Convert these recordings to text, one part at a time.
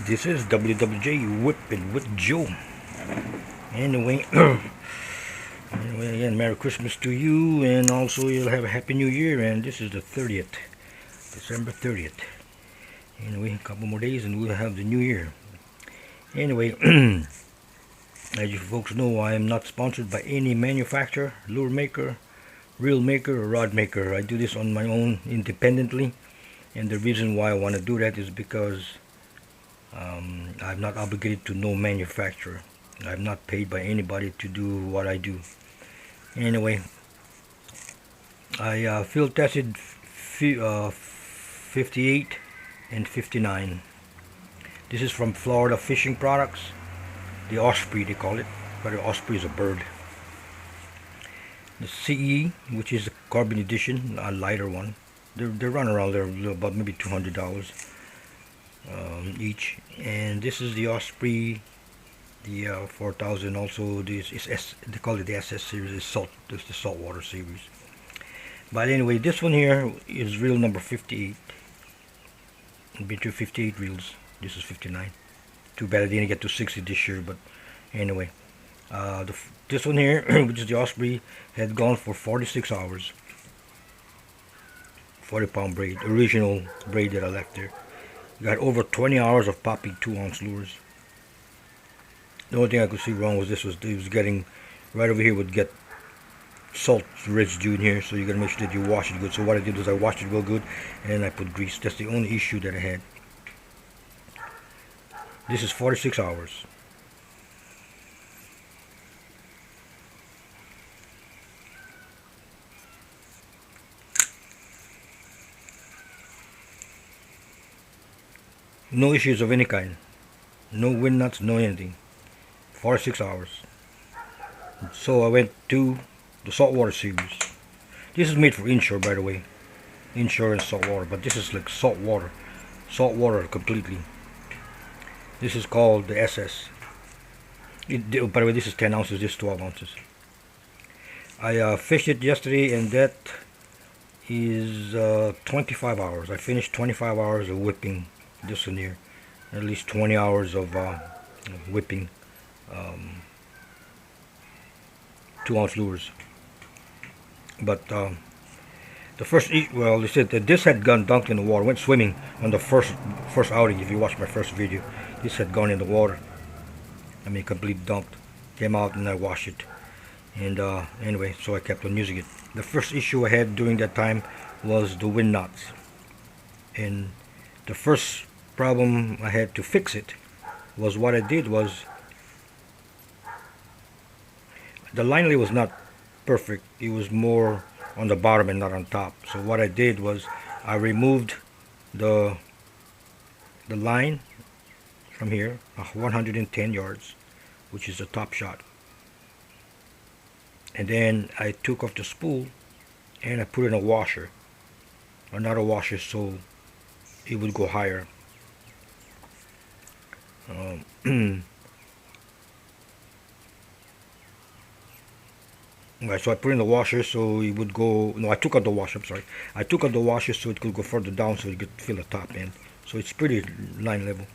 This is WWJ Whipping with Joe. Anyway, anyway, again, Merry Christmas to you, and also you'll have a Happy New Year. And this is the 30th, December 30th. Anyway, a couple more days, and we'll have the New Year. Anyway, as you folks know, I am not sponsored by any manufacturer, lure maker, reel maker, or rod maker. I do this on my own, independently, and the reason why I want to do that is because I'm not obligated to no manufacturer. I'm not paid by anybody to do what I do. Anyway, I field tested 58 and 59. This is from Florida Fishing Products, the Osprey they call it, but the Osprey is a bird. The CE, which is the carbon edition, a lighter one. They run around there about maybe $200 each. And this is the Osprey, the 4000. Also, this is they call it the SS series. It's the saltwater series. But anyway, this one here is reel number 58. Been to 58 reels. This is 59. Too bad I didn't get to 60 this year. But anyway, this one here, which is the Osprey, had gone for 46 hours. 40-pound braid, original braid that I left there. Got over 20 hours of popping 2-ounce lures. The only thing I could see wrong was it was getting right over here would get salt residue in here, so you gotta make sure that you wash it good. So what I did was I washed it real good, and then I put grease. That's the only issue that I had. This is 46 hours. No issues of any kind. No wind knots, no anything. 46 hours. So I went to the saltwater series. This is made for inshore, by the way. Inshore and saltwater, but this is like saltwater. Saltwater completely. This is called the SS. By the way, this is 10 ounces, this is 12 ounces. I fished it yesterday, and that is 25 hours. I finished 25 hours of whipping this one here. At least 20 hours of whipping 2-ounce lures. But the first, well, they said that this had gone dunked in the water. Went swimming on the first outing. If you watch my first video, this had gone in the water. I mean, complete dunked. Came out and I washed it. And anyway, so I kept on using it. The first issue I had during that time was the wind knots. And the first problem I had to fix it was what I did was the line lay was not perfect. It was more on the bottom and not on top. So what I did was I removed the line from here, 110 yards, which is the top shot. And then I took off the spool and I put in a washer, another washer, so it would go higher. Right, so I put in the washer so it would go. No, I took out the washer. I'm sorry. I took out the washer so it could go further down, so it could fill the top end. So it's pretty line level.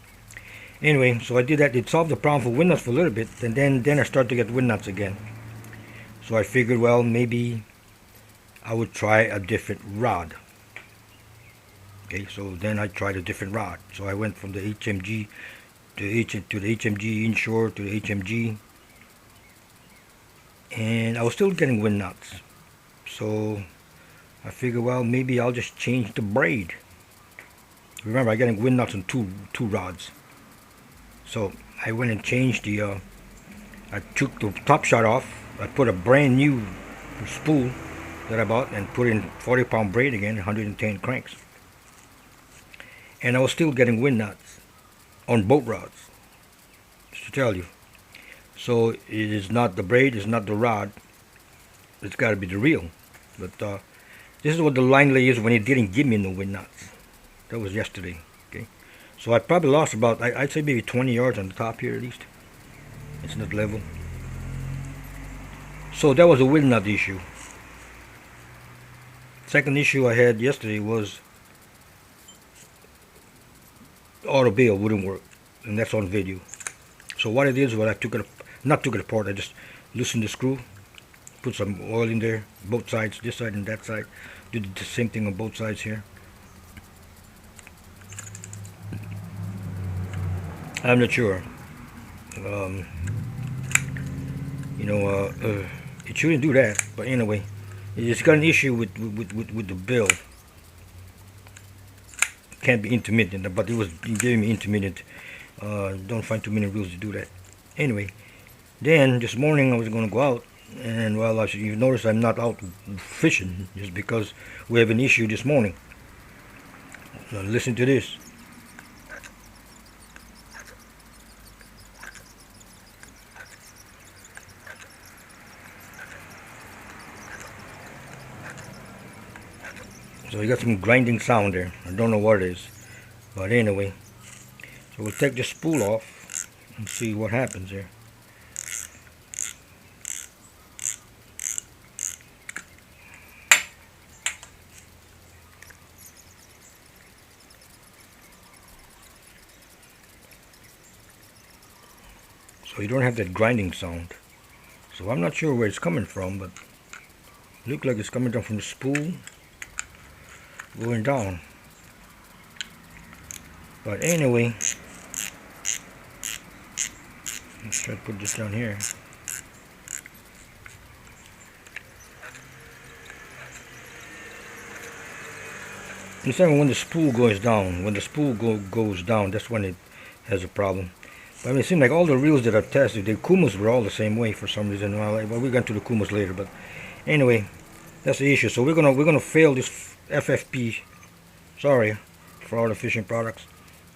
Anyway, so I did that. It solved the problem for wind knots for a little bit, and then I started to get wind knots again. So I figured, well, maybe I would try a different rod. Okay, so then I tried a different rod. So I went from the HMG to the HMG inshore to the HMG, and I was still getting wind knots. So I figured, well, maybe I'll just change the braid. Remember, I'm getting wind knots on two rods. So I went and changed the. I took the top shot off. I put a brand new spool that I bought and put in 40-pound braid again, 110 cranks. And I was still getting wind knots on boat rods, just to tell you. So it is not the braid, it's not the rod, it's got to be the reel. But this is what the line lay is when it didn't give me no wind knots. That was yesterday. Okay, so I probably lost about, I'd say maybe 20 yards on the top here at least. It's not level. So that was a wind knot issue. Second issue I had yesterday was auto bail wouldn't work. and that's on video. So what it is, well, I took it, not took it apart, I just loosened the screw, put some oil in there, both sides, this side and that side. Did the same thing on both sides here. I'm not sure. It shouldn't do that, but anyway, it's got an issue with the bill. Can't be intermittent, but it gave me intermittent. Don't find too many rules to do that. Anyway, then this morning I was going to go out, and well, you notice I'm not out fishing just because we have an issue this morning. Now listen to this. So you got some grinding sound there. I don't know what it is, but anyway. So we'll take the spool off and see what happens here. So you don't have that grinding sound. So I'm not sure where it's coming from, but it looks like it's coming down from the spool going down. But anyway, let's try to put this down here. You see, when the spool goes down, goes down, that's when it has a problem. But I mean, it seems like all the reels that I've tested, the Kumas were all the same way for some reason. Well, we'll get to the Kumas later, but anyway, that's the issue. So we're gonna fail this FFP. Sorry for all the fishing products.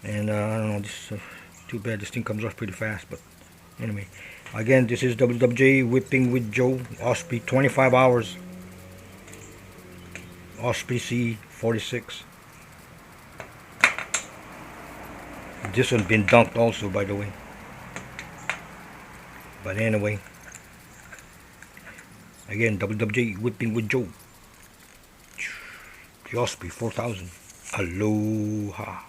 And I don't know, this too bad this thing comes off pretty fast, but anyway, again, this is WWJ Whipping with Joe, Osprey, 25 hours, Osprey C46. This one's been dunked also, by the way. But anyway, again, WWJ Whipping with Joe, the Osprey 4000. Aloha.